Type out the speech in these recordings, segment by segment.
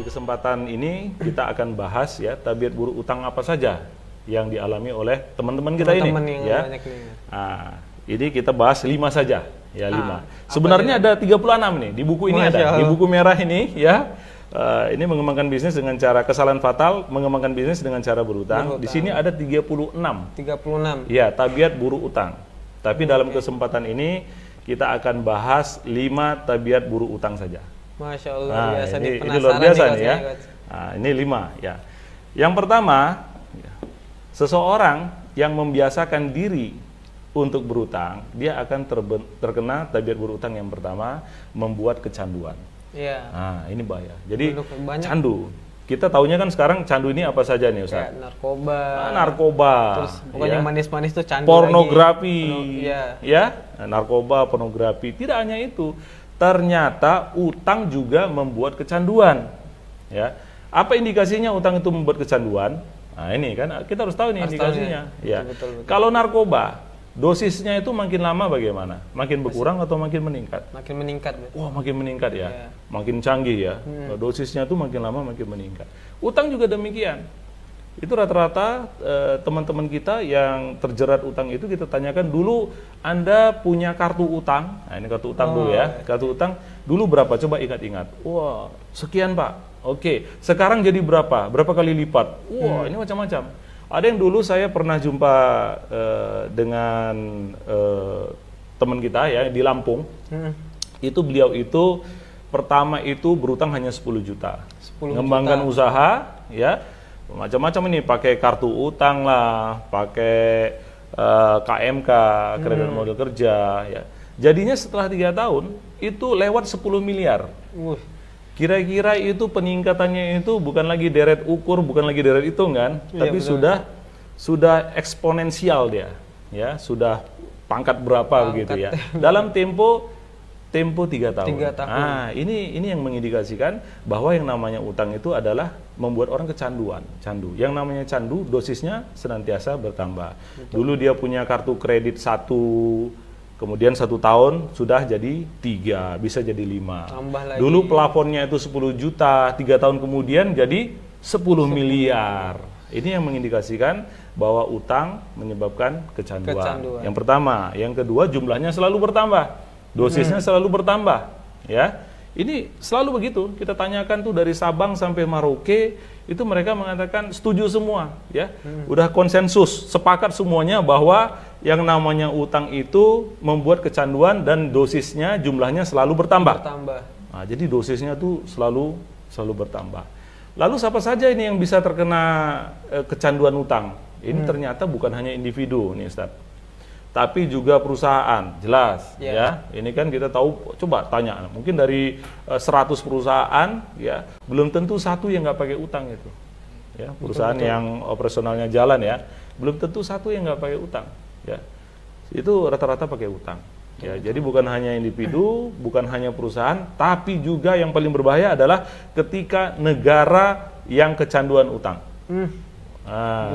kesempatan ini kita akan bahas ya tabiat buruk utang apa saja yang dialami oleh teman-teman kita ini. Ya. Nah, ini kita bahas 5 saja. Ya 5. Sebenarnya ada 36 nih di buku ini ada. Di buku merah ini ya. Ini mengembangkan bisnis dengan cara kesalahan fatal, mengembangkan bisnis dengan cara berutang. Di sini ada 36. 36. Ya, tabiat buruk utang. Tapi dalam kesempatan ini kita akan bahas 5 tabiat buruk utang saja. Masya Allah, nah, biasa ini luar biasa nih ya. Nah, ini 5 ya. Yang pertama, seseorang yang membiasakan diri untuk berutang, dia akan terkena tabiat buruk utang yang pertama, membuat kecanduan. Iya. Nah, ini bahaya. Jadi candu. Kita taunya kan sekarang candu ini apa saja nih, Ustaz? Narkoba. Narkoba. Terus pokoknya manis-manis tuh candu. Pornografi. Lagi. Ya, narkoba, pornografi. Tidak hanya itu. Ternyata utang juga membuat kecanduan. Ya. Apa indikasinya utang itu membuat kecanduan? Nah, ini kan kita harus tahu nih indikasinya. Ya. Betul. Kalau narkoba, dosisnya itu makin lama bagaimana? Makin berkurang atau makin meningkat? Makin meningkat. Wah, makin meningkat ya. Makin canggih ya. Dosisnya itu makin lama makin meningkat. Utang juga demikian. Itu rata-rata teman-teman kita yang terjerat utang itu kita tanyakan dulu, Anda punya kartu utang. Nah, ini kartu utang dulu ya. Kartu utang dulu berapa? Coba ingat-ingat. Wah, sekian Pak. Oke, sekarang jadi berapa? Berapa kali lipat? Wah, ini macam-macam. Ada yang dulu saya pernah jumpa dengan teman kita ya di Lampung. Itu beliau itu pertama itu berutang hanya 10 juta. Mengembangkan usaha ya. Macam-macam ini, pakai kartu utang lah, pakai KMK, kredit modal kerja ya. Jadinya setelah 3 tahun itu lewat 10 miliar. Kira-kira itu peningkatannya itu bukan lagi deret ukur, bukan lagi deret hitung kan, tapi sudah eksponensial dia, ya sudah pangkat berapa begitu ya. Dalam tempo 3 tahun. 3 tahun. Nah, ini yang mengindikasikan bahwa yang namanya utang itu adalah membuat orang kecanduan, candu. Yang namanya candu dosisnya senantiasa bertambah. Dulu dia punya kartu kredit 1, kemudian 1 tahun sudah jadi 3, bisa jadi 5. Dulu plafonnya itu 10 juta, 3 tahun kemudian jadi 10 miliar. Ini yang mengindikasikan bahwa utang menyebabkan kecanduan. Yang pertama, yang kedua jumlahnya selalu bertambah, dosisnya selalu bertambah, ya. Ini selalu begitu. Kita tanyakan tuh dari Sabang sampai Merauke, itu mereka mengatakan setuju semua, ya. Udah konsensus, sepakat semuanya bahwa yang namanya utang itu membuat kecanduan dan dosisnya jumlahnya selalu bertambah. Nah, jadi dosisnya tuh selalu bertambah. Lalu siapa saja ini yang bisa terkena kecanduan utang? Ini ternyata bukan hanya individu nih, Ustaz, tapi juga perusahaan, jelas ya. Ini kan kita tahu, coba tanya, mungkin dari 100 perusahaan ya, belum tentu satu yang nggak pakai utang itu. Ya, perusahaan yang operasionalnya jalan ya, belum tentu satu yang nggak pakai utang. Ya, itu rata-rata pakai utang. Ya, jadi bukan hanya individu, bukan hanya perusahaan, tapi juga yang paling berbahaya adalah ketika negara yang kecanduan utang.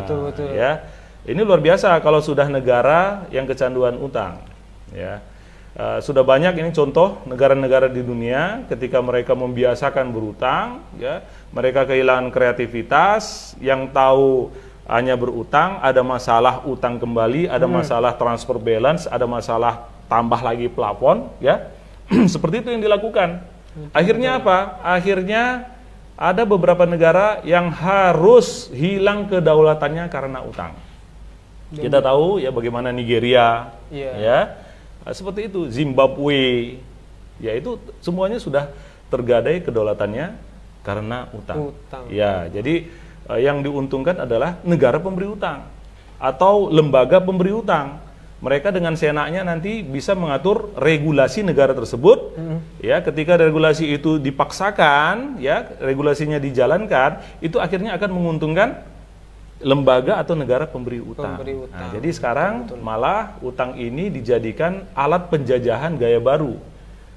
Betul-betul. Ya, ini luar biasa kalau sudah negara yang kecanduan utang. Ya, sudah banyak ini contoh negara-negara di dunia ketika mereka membiasakan berutang. Ya, mereka kehilangan kreativitas, yang tahu hanya berutang, ada masalah utang kembali, ada masalah transfer balance, ada masalah tambah lagi plafon, ya. Seperti itu yang dilakukan. Akhirnya apa? Akhirnya ada beberapa negara yang harus hilang kedaulatannya karena utang. Kita tahu ya bagaimana Nigeria, ya. Seperti itu, Zimbabwe. Ya, itu semuanya sudah tergadai kedaulatannya karena utang. Ya, jadi yang diuntungkan adalah negara pemberi utang atau lembaga pemberi utang. Mereka dengan seenaknya nanti bisa mengatur regulasi negara tersebut. Ya, ketika regulasi itu dipaksakan, ya, regulasinya dijalankan, itu akhirnya akan menguntungkan lembaga atau negara pemberi utang. Nah, jadi sekarang malah utang ini dijadikan alat penjajahan gaya baru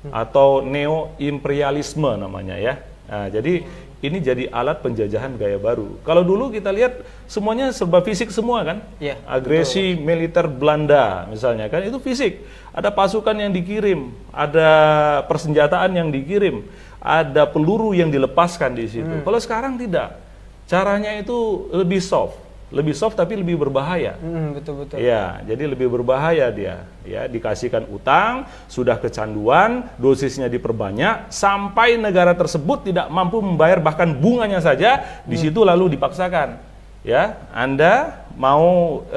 atau neo-imperialisme namanya ya. Nah, jadi ini jadi alat penjajahan gaya baru. Kalau dulu kita lihat semuanya serba fisik semua kan? Agresi militer Belanda misalnya kan itu fisik. Ada pasukan yang dikirim, ada persenjataan yang dikirim, ada peluru yang dilepaskan di situ. Kalau sekarang tidak. Caranya itu lebih soft tapi lebih berbahaya. Betul-betul. Ya, jadi lebih berbahaya dia. Ya, dikasihkan utang, sudah kecanduan, dosisnya diperbanyak sampai negara tersebut tidak mampu membayar bahkan bunganya saja, di situ lalu dipaksakan. Ya, Anda mau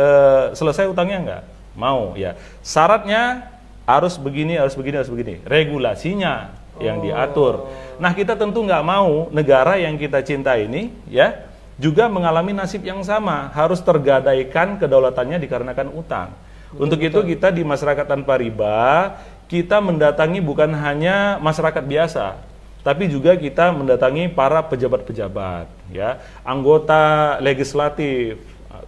selesai utangnya enggak? Mau, ya. Syaratnya harus begini, harus begini, harus begini. Regulasinya yang diatur. Nah, kita tentu nggak mau negara yang kita cinta ini, ya, juga mengalami nasib yang sama, harus tergadaikan kedaulatannya dikarenakan utang. Untuk itu kita di masyarakat tanpa riba, kita mendatangi bukan hanya masyarakat biasa, tapi juga kita mendatangi para pejabat-pejabat, ya, anggota legislatif,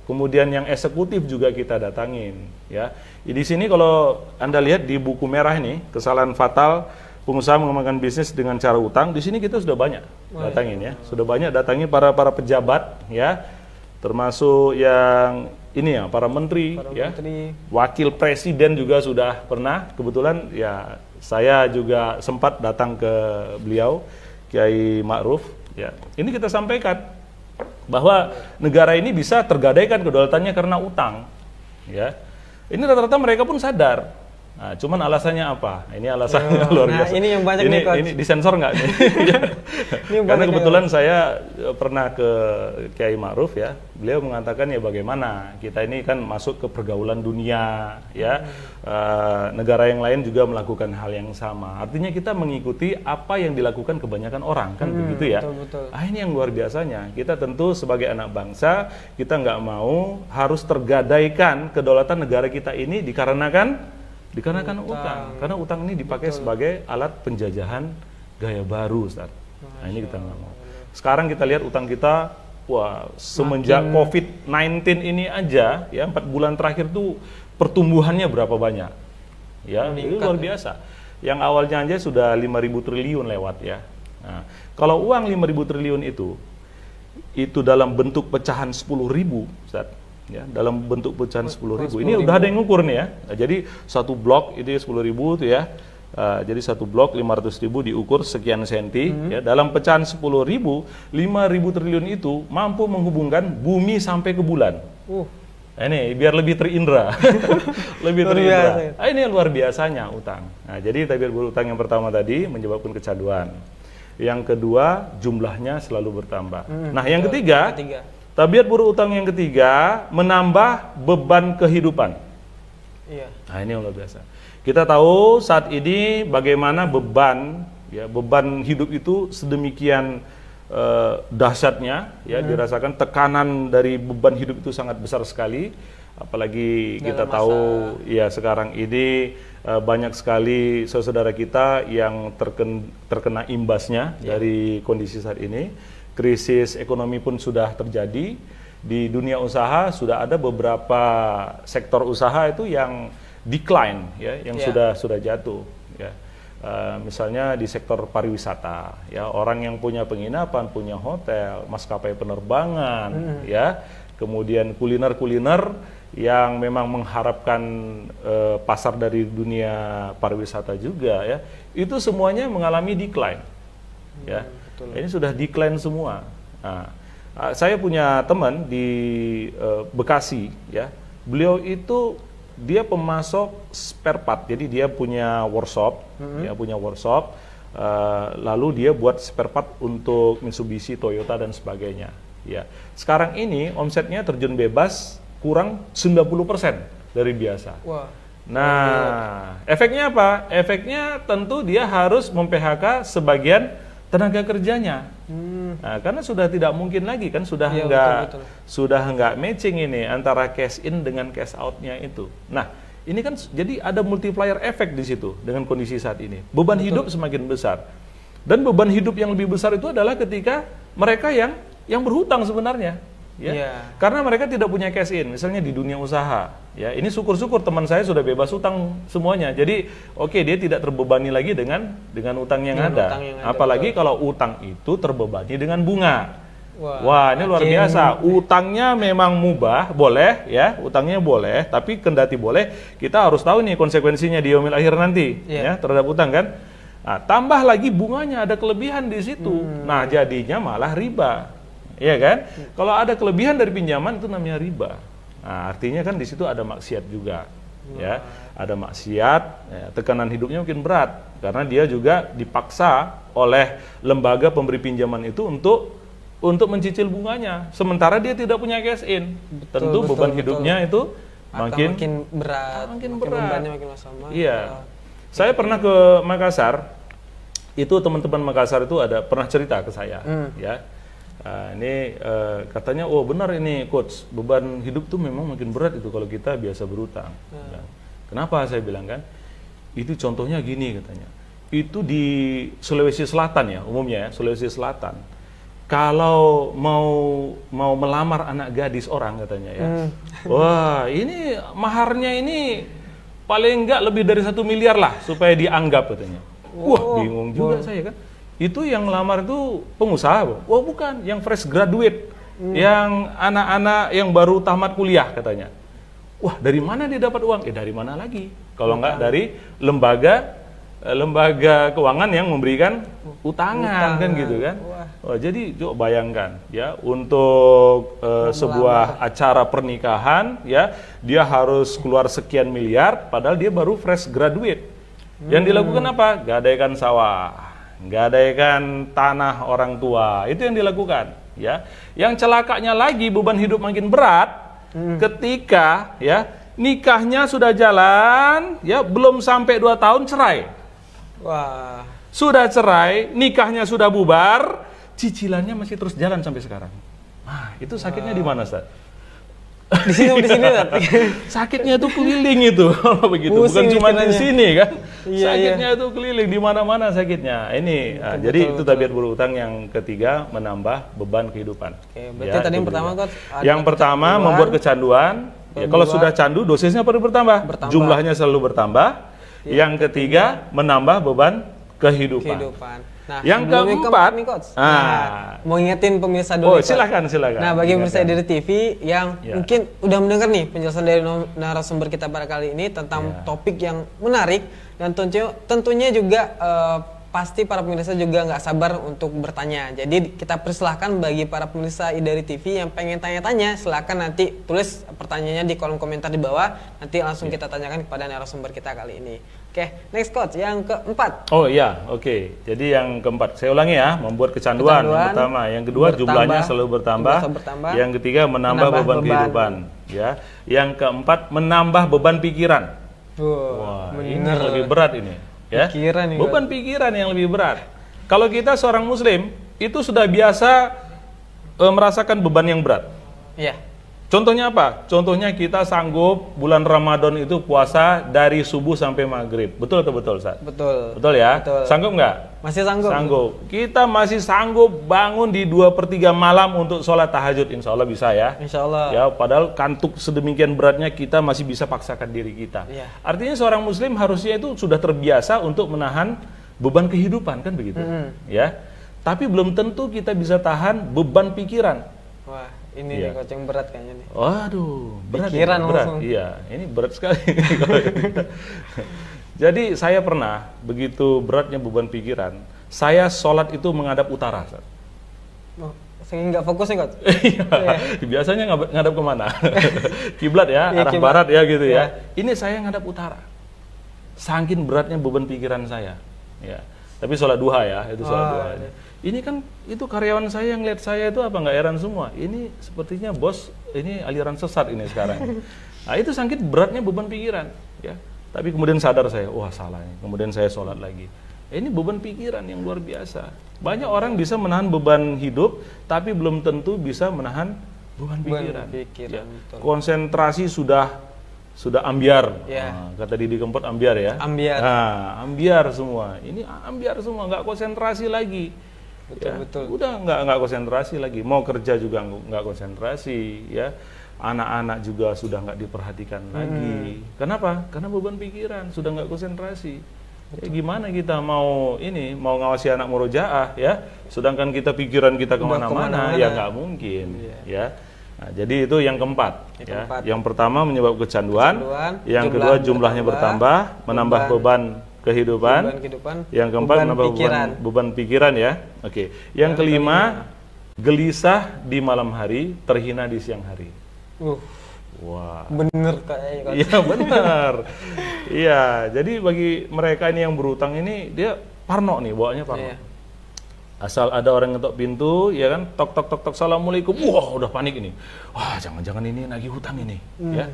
kemudian yang eksekutif juga kita datangin, ya. Di sini kalau Anda lihat di buku merah ini, kesalahan fatal pengusaha mengembangkan bisnis dengan cara utang, di sini kita sudah banyak datangin, ya, sudah banyak datangin para pejabat, ya, termasuk yang ini ya, para menteri, wakil presiden juga sudah pernah, kebetulan ya saya juga sempat datang ke beliau, Kiai Ma'ruf, ya, ini kita sampaikan bahwa negara ini bisa tergadaikan kedaulatannya karena utang, ya, ini rata-rata mereka pun sadar. Nah, cuman alasannya apa? Ini alasannya luar biasa. Ini yang banyak ini disensor nggak? Karena kebetulan saya pernah ke Kiai Ma'ruf, ya. Beliau mengatakan ya bagaimana kita ini kan masuk ke pergaulan dunia, ya. Negara yang lain juga melakukan hal yang sama. Artinya kita mengikuti apa yang dilakukan kebanyakan orang, kan begitu ya. Betul. Ini yang luar biasanya. Kita tentu sebagai anak bangsa kita nggak mau harus tergadaikan kedaulatan negara kita ini dikarenakan utang. Karena utang ini dipakai sebagai alat penjajahan gaya baru, Ustaz. Nah, ini kita nggak mau. Sekarang kita lihat utang kita, wah, semenjak COVID-19 ini aja, ya, 4 bulan terakhir tuh pertumbuhannya berapa banyak? Ya, itu luar biasa. Yang awalnya aja sudah 5.000 triliun lewat, ya. Nah, kalau uang 5.000 triliun itu dalam bentuk pecahan 10.000, Ustaz. Ya, dalam bentuk pecahan 10.000. Ini udah ada yang ngukur nih, ya. Nah, jadi satu blok itu 10.000 tuh, ya. Jadi satu blok 500.000 diukur sekian senti, ya. Dalam pecahan 10.000, 5.000 triliun itu mampu menghubungkan bumi sampai ke bulan. Nah, ini biar lebih terindra. Lebih terindra. Ini luar biasanya utang. Nah, jadi tabir berutang yang pertama tadi menyebabkan kecanduan. Yang kedua, jumlahnya selalu bertambah. Nah, yang ketiga, tabiat buruk utang yang ketiga, menambah beban kehidupan. Nah, ini yang luar biasa. Kita tahu saat ini bagaimana beban hidup itu sedemikian dahsyatnya, ya, dirasakan tekanan dari beban hidup itu sangat besar sekali. Apalagi kita tahu, ya, sekarang ini banyak sekali saudara kita yang terkena imbasnya dari kondisi saat ini. Krisis ekonomi pun sudah terjadi di dunia usaha, sudah ada beberapa sektor usaha itu yang decline, ya, yang sudah jatuh, ya. Misalnya di sektor pariwisata, ya, orang yang punya penginapan, punya hotel, maskapai penerbangan, ya, kemudian kuliner yang memang mengharapkan pasar dari dunia pariwisata juga, ya, itu semuanya mengalami decline, ya. Ini sudah decline semua. Nah, saya punya teman di Bekasi, ya. Beliau itu dia pemasok spare part, jadi dia punya workshop, lalu dia buat spare part untuk Mitsubishi, Toyota dan sebagainya. Ya, sekarang ini omsetnya terjun bebas kurang 90% dari biasa. Nah, efeknya apa? Efeknya tentu dia harus mem-PHK sebagian tenaga kerjanya. Nah, karena sudah tidak mungkin lagi kan, sudah nggak matching ini antara cash in dengan cash out-nya itu. Nah, ini kan jadi ada multiplier effect di situ dengan kondisi saat ini. Beban hidup semakin besar. Dan beban hidup yang lebih besar itu adalah ketika mereka yang berhutang sebenarnya. Ya. Karena mereka tidak punya cash in, misalnya di dunia usaha. Ya, ini syukur-syukur teman saya sudah bebas utang semuanya. Jadi, dia tidak terbebani lagi dengan utang yang ada. Apalagi kalau utang itu terbebani dengan bunga. Wah, ini luar biasa. Utangnya memang mubah, boleh, ya, utangnya boleh, tapi kendati boleh, kita harus tahu nih konsekuensinya di yaumil akhir nanti, ya, terhadap utang kan. Nah, tambah lagi bunganya ada kelebihan di situ. Nah, jadinya malah riba. Iya kan? Kalau ada kelebihan dari pinjaman itu namanya riba. Nah, artinya kan di situ ada maksiat juga. Ya, ada maksiat, ya, tekanan hidupnya mungkin berat karena dia juga dipaksa oleh lembaga pemberi pinjaman itu untuk mencicil bunganya, sementara dia tidak punya cash in. Tentu beban hidupnya itu makin berat, makin berat. Bebannya makin sama. Iya. Saya pernah ke Makassar, itu teman-teman Makassar itu ada pernah cerita ke saya, ya. Ini katanya, oh benar ini coach, beban hidup tuh memang makin berat itu kalau kita biasa berutang. Ya. Kenapa saya bilang kan? Itu contohnya gini katanya. Itu di Sulawesi Selatan ya, umumnya ya, Sulawesi Selatan. Kalau mau melamar anak gadis orang katanya ya, wah ini maharnya ini paling enggak lebih dari 1 miliar lah supaya dianggap katanya. Wah bingung juga saya kan. Itu yang melamar itu pengusaha, wah bukan, yang fresh graduate, yang anak-anak yang baru tamat kuliah katanya. Wah dari mana dia dapat uang? Dari mana lagi? Kalau enggak dari lembaga keuangan yang memberikan utangan kan gitu kan. Oh, jadi coba bayangkan ya, untuk sebuah acara pernikahan ya, dia harus keluar sekian miliar padahal dia baru fresh graduate. Yang dilakukan apa? Gadaikan sawah, gadaikan tanah orang tua, itu yang dilakukan ya. Yang celakanya lagi beban hidup makin berat ketika ya nikahnya sudah jalan ya, belum sampai 2 tahun cerai. Wah. Sudah cerai, nikahnya sudah bubar, cicilannya masih terus jalan sampai sekarang. Nah, itu sakitnya di mana, Ustaz? Di sini Sakitnya itu keliling itu, begitu. Bukan cuma di sini kan. Iya, sakitnya itu keliling di mana-mana sakitnya. Ini jadi itu tabiat berutang yang ketiga, menambah beban kehidupan. Oke, berarti tadi yang pertama kan yang pertama membuat kecanduan. Ya, kalau sudah candu dosisnya perlu bertambah. Jumlahnya selalu bertambah. Yang ketiga, menambah beban kehidupan. Nah, yang keempat nih, Coach. Mau ingetin pemirsa dulu. Oh, silakan. Nah, bagi pemirsa dari TV yang mungkin udah mendengar nih penjelasan dari narasumber kita pada kali ini tentang topik yang menarik, dan tentunya juga pasti para pemirsa juga nggak sabar untuk bertanya. Jadi kita persilahkan bagi para pemirsa dari TV yang pengen tanya-tanya, silakan nanti tulis pertanyaannya di kolom komentar di bawah. Nanti langsung kita tanyakan kepada narasumber kita kali ini. Oke, next coach, yang keempat. Oh iya, oke. Jadi yang keempat, saya ulangi ya, membuat kecanduan yang pertama. Yang kedua, jumlahnya selalu bertambah. Yang ketiga, menambah beban kehidupan. Ya. Yang keempat, menambah beban pikiran. Wah, ini lebih berat ini. Ya, beban pikiran yang lebih berat. Kalau kita seorang muslim itu sudah biasa merasakan beban yang berat. Iya. Contohnya apa? Contohnya kita sanggup bulan Ramadan itu puasa dari subuh sampai maghrib. Betul atau betul, Ustaz? Betul. Betul ya? Betul. Sanggup nggak? Masih sanggup. Sanggup. Kita masih sanggup bangun di 2/3 malam untuk sholat tahajud. Insya Allah bisa ya. Insya Allah. Ya, padahal kantuk sedemikian beratnya kita masih bisa paksakan diri kita. Iya. Artinya seorang muslim harusnya itu sudah terbiasa untuk menahan beban kehidupan, kan begitu? Ya. Tapi belum tentu kita bisa tahan beban pikiran. Wah, ini nih coach yang berat kayaknya nih. Waduh, berat. Pikiran ya, berat. langsung. Iya, ini berat sekali. Jadi saya pernah, begitu beratnya beban pikiran, saya sholat itu menghadap utara. Oh, saking nggak fokus nih coach. Biasanya ngadap kemana? Kiblat ya, arah kiblat. barat ya gitu ya. Ini saya ngadap utara. Saking beratnya beban pikiran saya. Ya. Tapi sholat duha ya, itu sholat duha. Ini kan itu karyawan saya yang lihat saya itu apa nggak heran semua. Ini sepertinya bos, ini aliran sesat ini sekarang. Nah itu saking beratnya beban pikiran. Ya. Tapi kemudian sadar saya, wah salah ini. Kemudian saya sholat lagi. Ini beban pikiran yang luar biasa. Banyak orang bisa menahan beban hidup, tapi belum tentu bisa menahan beban pikiran. Ya. Konsentrasi sudah ambiar. Nah, kata Didi Kempot ambiar ya. Ambiar. Nah, ambiar semua. Ini ambiar semua, nggak konsentrasi lagi. Betul. Udah nggak konsentrasi lagi. Mau kerja juga nggak konsentrasi. Ya. Anak-anak juga sudah nggak diperhatikan lagi. Kenapa? Karena beban pikiran sudah nggak konsentrasi. Ya, gimana kita mau ngawasi anak murojaah ya, sedangkan kita pikiran kita kemana-mana, ya nggak mungkin. Ya. Nah, jadi itu yang keempat. Yang pertama menyebabkan kecanduan. Yang kedua jumlahnya bertambah, menambah beban kehidupan. Yang keempat beban pikiran ya. Oke. Yang kelima, gelisah di malam hari, terhina di siang hari. Wah. Bener kayaknya. Iya benar. Iya. Jadi bagi mereka ini yang berutang ini dia parno nih, bawaannya parno. Iya. Asal ada orang ngetok pintu, ya kan, tok tok tok tok, assalamualaikum, wah udah panik ini. Wah jangan-jangan ini nagih hutang ini, ya.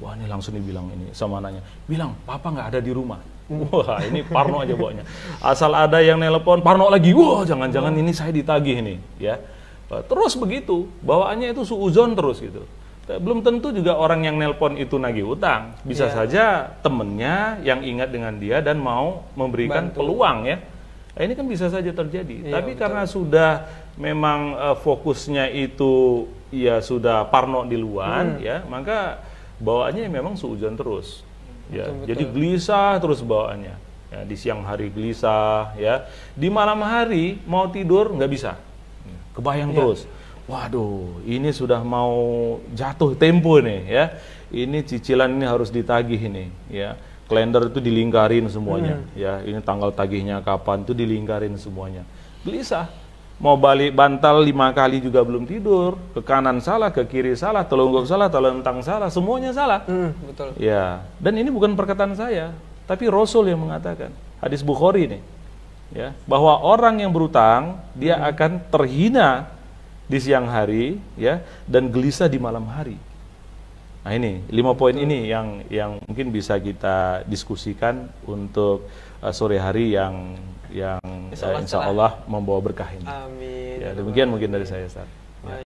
Wah ini langsung dibilang ini sama anaknya, bilang papa nggak ada di rumah. Wah ini parno aja bawanya. Asal ada yang nelpon, parno lagi, wah jangan-jangan ini saya ditagih ini, ya. Terus begitu, bawaannya itu suuzon terus gitu. Belum tentu juga orang yang nelpon itu nagih hutang, bisa saja temennya yang ingat dengan dia dan mau memberikan peluang ya. Nah, ini kan bisa saja terjadi, tapi betul. Karena sudah memang fokusnya itu ya sudah parno di luar, ya maka bawaannya memang suudzon terus, ya. Betul. Jadi gelisah terus bawaannya, ya, di siang hari gelisah, ya, di malam hari mau tidur nggak bisa, kebayang terus, waduh ini sudah mau jatuh tempo nih, ya, ini cicilan ini harus ditagih ini, ya. Kalender itu dilingkarin semuanya, ya ini tanggal tagihnya kapan itu dilingkarin semuanya. Gelisah, mau balik bantal 5 kali juga belum tidur, ke kanan salah, ke kiri salah, telunjuk salah, telentang salah, semuanya salah. Betul. Ya, dan ini bukan perkataan saya, tapi Rasul yang mengatakan, hadis Bukhari nih, ya bahwa orang yang berutang dia akan terhina di siang hari, ya, dan gelisah di malam hari. Nah ini 5 poin ini yang mungkin bisa kita diskusikan untuk sore hari yang insya Allah membawa berkah ini. Amin. Ya, demikian mungkin dari saya, Ustaz.